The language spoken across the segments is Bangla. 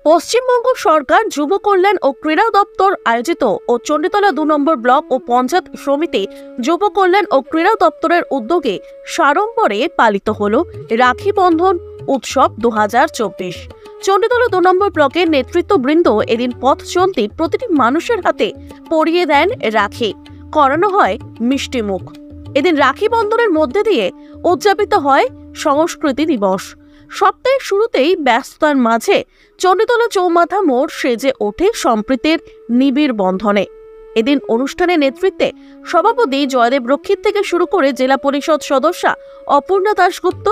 পশ্চিমবঙ্গ সরকার যুব কল্যাণ ও ক্রীড়া দপ্তর আয়োজিত ও চণ্ডীতলা 2 নম্বর ব্লক ও পঞ্চায়েত সমিতি যুব কল্যাণ ও ক্রীড়া দপ্তরের উদ্যোগে সাড়ম্বরে পালিত হল রাখি বন্ধন উৎসব 2024। চণ্ডীতলা 2 নম্বর ব্লকের নেতৃত্ববৃন্দ এদিন পথ চলতি প্রতিটি মানুষের হাতে পরিয়ে দেন রাখি, করানো হয় মিষ্টি মুখ। এদিন রাখি বন্ধনের মধ্যে দিয়ে উদযাপিত হয় সংস্কৃতি দিবস। সপ্তাহের শুরুতেই ব্যস্ততার মাঝে চণ্ডীতলা চৌমাথা মোড় সেজে ওঠে সম্প্রীতির নিবিড় বন্ধনে। এদিন অনুষ্ঠানের নেতৃত্বে সভাপতি জয়দেব রক্ষিত থেকে শুরু করে জেলা পরিষদ সদস্যা অপূর্ণা দাশগুপ্ত,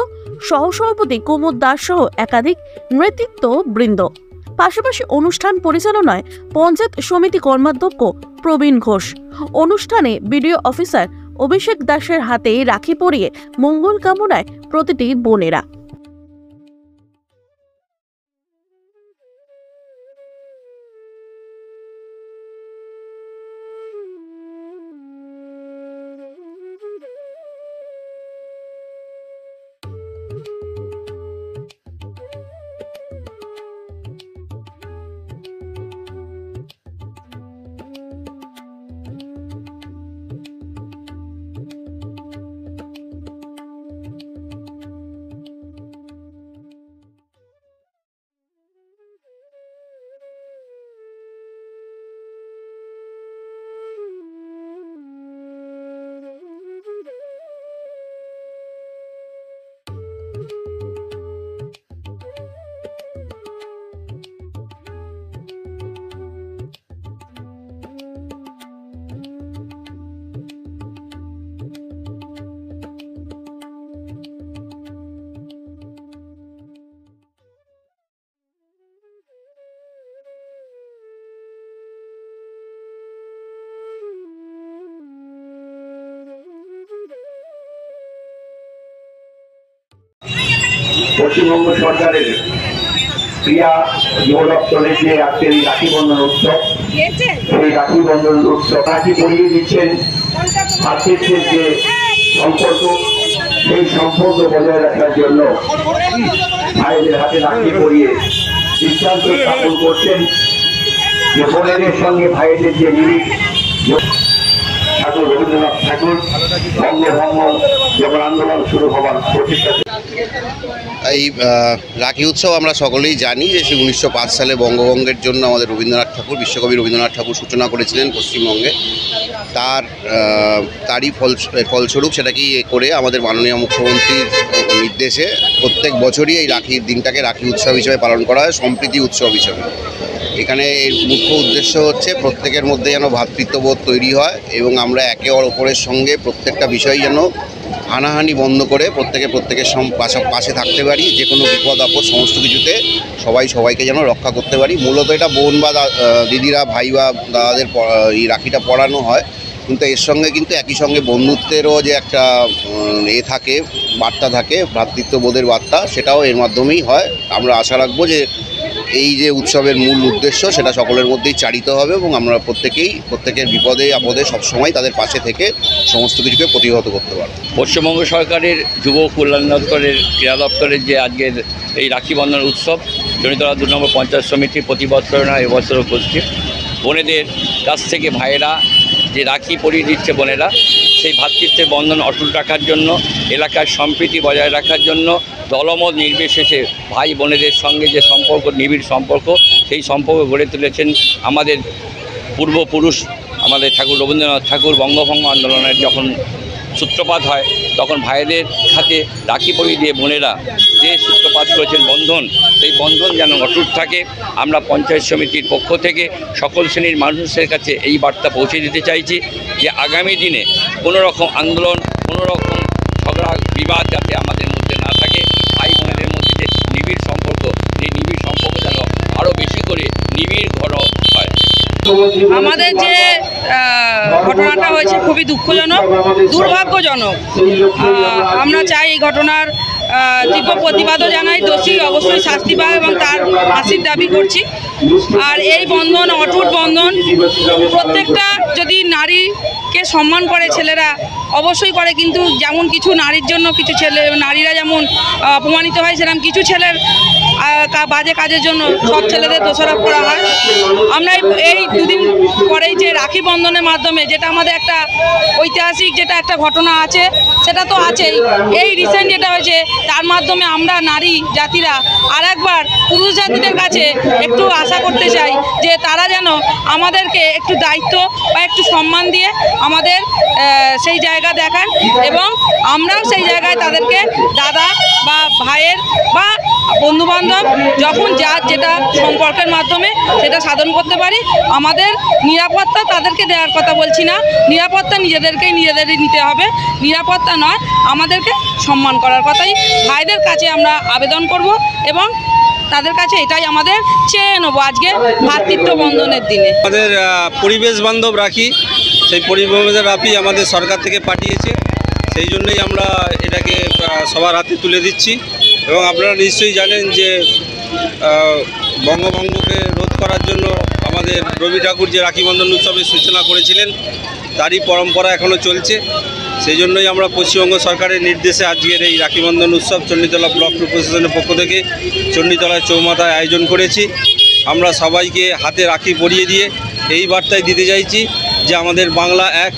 সহসভাপতি কুমুদ দাস সহ একাধিক নেতৃত্ব বৃন্দ। পাশাপাশি অনুষ্ঠান পরিচালনায় পঞ্চায়েত সমিতি কর্মাধ্যক্ষ প্রবীণ ঘোষ। অনুষ্ঠানে বিডিও অফিসার অভিষেক দাসের হাতে রাখি পরিয়ে মঙ্গল কামনায় প্রতিটি বোনেরা। পশ্চিমবঙ্গ সরকারের ক্রীড়া যুব দপ্তরের যে আজকের এই রাখি বন্ধন উৎসব, সেই রাখি বন্ধন উৎসব রাখি পরিয়ে দিচ্ছেন ভাতৃত্বের যে সম্পর্ক, সেই সম্পর্ক বজায় রাখার জন্য ভাইদের হাতে রাখি পরিয়ে দৃষ্টান্ত স্থাপন করছেন যে বোনেদের সঙ্গে ভাইদের যে নিবিড় ঠাকুর রবীন্দ্রনাথ ঠাকুর বঙ্গভঙ্গ যখন আন্দোলন শুরু হবার প্রচেষ্টা। এই রাখি উৎসব আমরা সকলেই জানি যে 1905 সালে বঙ্গভঙ্গের জন্য আমাদের রবীন্দ্রনাথ ঠাকুর, বিশ্বকবি রবীন্দ্রনাথ ঠাকুর সূচনা করেছিলেন পশ্চিমবঙ্গে। তারই ফলস্বরূপ সেটাকে করে আমাদের মাননীয় মুখ্যমন্ত্রীর নির্দেশে প্রত্যেক বছরই এই রাখির দিনটাকে রাখি উৎসব হিসেবে পালন করা হয়, সম্প্রীতি উৎসব হিসেবে। এখানে এর মুখ্য উদ্দেশ্য হচ্ছে প্রত্যেকের মধ্যে যেন ভ্রাতৃত্ববোধ তৈরি হয় এবং আমরা একে অপরের সঙ্গে প্রত্যেকটা বিষয় যেন হানাহানি বন্ধ করে প্রত্যেকের পাশে থাকতে পারি। যে কোনো বিপদ আপদ সমস্ত কিছুতে সবাইকে যেন রক্ষা করতে পারি। মূলত এটা বোন বা দিদিরা, ভাই বা দাদাদের এই রাখিটা পরানো হয়, কিন্তু এর সঙ্গে কিন্তু একই সঙ্গে বন্ধুত্বেরও যে একটা থাকে, বার্তা থাকে, ভ্রাতৃত্ববোধের বার্তা, সেটাও এর মাধ্যমেই হয়। আমরা আশা রাখবো যে এই যে উৎসবের মূল উদ্দেশ্য সেটা সকলের মধ্যেই চালিত হবে এবং আমরা প্রত্যেকের বিপদে আপদে সবসময় তাদের পাশে থেকে সমস্ত কিছুকে প্রতিহত করতে পারব। পশ্চিমবঙ্গ সরকারের যুব কল্যাণ দপ্তরের ক্রীড়া দপ্তরের যে আজকের এই রাখি বন্ধন উৎসব চণ্ডীতলা 2 নম্বর পঞ্চায়েত সমিতি প্রতি বছর না এবছরও করছে। বোনেদের কাছ থেকে ভাইয়েরা যে রাখি পরিয়ে দিচ্ছে বোনেরা, সেই ভ্রাতৃত্বের বন্ধন অটুট রাখার জন্য, এলাকার সম্প্রীতি বজায় রাখার জন্য দলমত নির্বিশেষে ভাই বোনেদের সঙ্গে যে সম্পর্ক, নিবিড় সম্পর্ক, সেই সম্পর্ক গড়ে তুলেছেন আমাদের পূর্বপুরুষ। আমাদের ঠাকুর রবীন্দ্রনাথ ঠাকুর বঙ্গভঙ্গ আন্দোলনের যখন সূত্রপাত হয়, তখন ভাইদের হাতে রাখি পরিয়ে দিয়ে বোনেরা যে সূত্রপাত করেছেন বন্ধন, সেই বন্ধন যেন অটুট থাকে। আমরা পঞ্চায়েত সমিতির পক্ষ থেকে সকল শ্রেণীর মানুষের কাছে এই বার্তা পৌঁছে দিতে চাইছি যে আগামী দিনে কোনো রকম আন্দোলন, কোনো রকম ঝগড়া বিবাদ যাতে আমাদের মধ্যে না থাকে। ভাই বোনেদের মধ্যে যে নিবিড় সম্পর্ক, সেই নিবিড় সম্পর্ক যেন আরও বেশি করে নিবিড় ঘন হয়। আমাদের যে ঘটনাটা হয়েছে খুবই দুঃখজনক, দুর্ভাগ্যজনক। আমরা চাই এই ঘটনার তীব্র প্রতিবাদও জানাই, দোষী অবশ্যই শাস্তি পায় এবং তার ফাঁসির দাবি করছি। আর এই বন্ধন অটুট বন্ধন, প্রত্যেকটা যদি নারীকে সম্মান করে ছেলেরা অবশ্যই করে, কিন্তু যেমন কিছু নারীর জন্য কিছু নারীরা যেমন অপমানিত হয়, সেরকম কিছু ছেলের বাজে কাজের জন্য সব ছেলেদের দোষারোপ করা হয়। আমরা এই দুদিন পরেই যে রাখি বন্ধনের মাধ্যমে যেটা আমাদের একটা ঐতিহাসিক যেটা একটা ঘটনা আছে সেটা তো আছেই, এই রিসেন্ট যেটা হয়েছে তার মাধ্যমে আমরা নারী জাতিরা আর একবার পুরুষ জাতিদের কাছে একটু আশা করতে চাই যে তারা যেন আমাদেরকে একটু দায়িত্ব বা একটু সম্মান দিয়ে আমাদের সেই জায়গা দেখান এবং আমরাও সেই জায়গায় তাদেরকে দাদা বা ভাইয়ের বা বন্ধুবান্ধব যখন যার যেটা সম্পর্কের মাধ্যমে সেটা সাধন করতে পারি। আমাদের নিরাপত্তা তাদেরকে দেওয়ার কথা বলছি না, নিরাপত্তা নিজেদেরই নিতে হবে, নিরাপত্তা নয় আমাদেরকে সম্মান করার কথাই ভাইদের কাছে আমরা আবেদন করব এবং তাদের কাছে এটাই আমাদের চেয়ে নেবো আজকে ভ্রাতৃত্ব বন্ধনের দিনে। আমাদের পরিবেশ বান্ধব রাখি, সেই পরিবেশ রাখি আমাদের সরকার থেকে পাঠিয়েছে, সেই জন্যই আমরা এটাকে সবার হাতে তুলে দিচ্ছি। এবং আপনারা নিশ্চয়ই জানেন যে বঙ্গভঙ্গকে রোধ করার জন্য আমাদের রবি ঠাকুর যে রাখি বন্ধন উৎসবের সূচনা করেছিলেন তারই পরম্পরা এখনও চলছে। সেই জন্যই আমরা পশ্চিমবঙ্গ সরকারের নির্দেশে আজকের এই রাখি বন্ধন উৎসব চণ্ডীতলা ব্লক প্রশাসনের পক্ষ থেকে চণ্ডীতলায় চৌমাথায় আয়োজন করেছি। আমরা সবাইকে হাতে রাখি পরিয়ে দিয়ে এই বার্তায় দিতে চাইছি যে আমাদের বাংলা এক,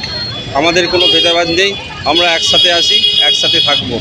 আমাদের কোনো ভেদাভেদ নেই, আমরা একসাথে আছি, একসাথে থাকবো।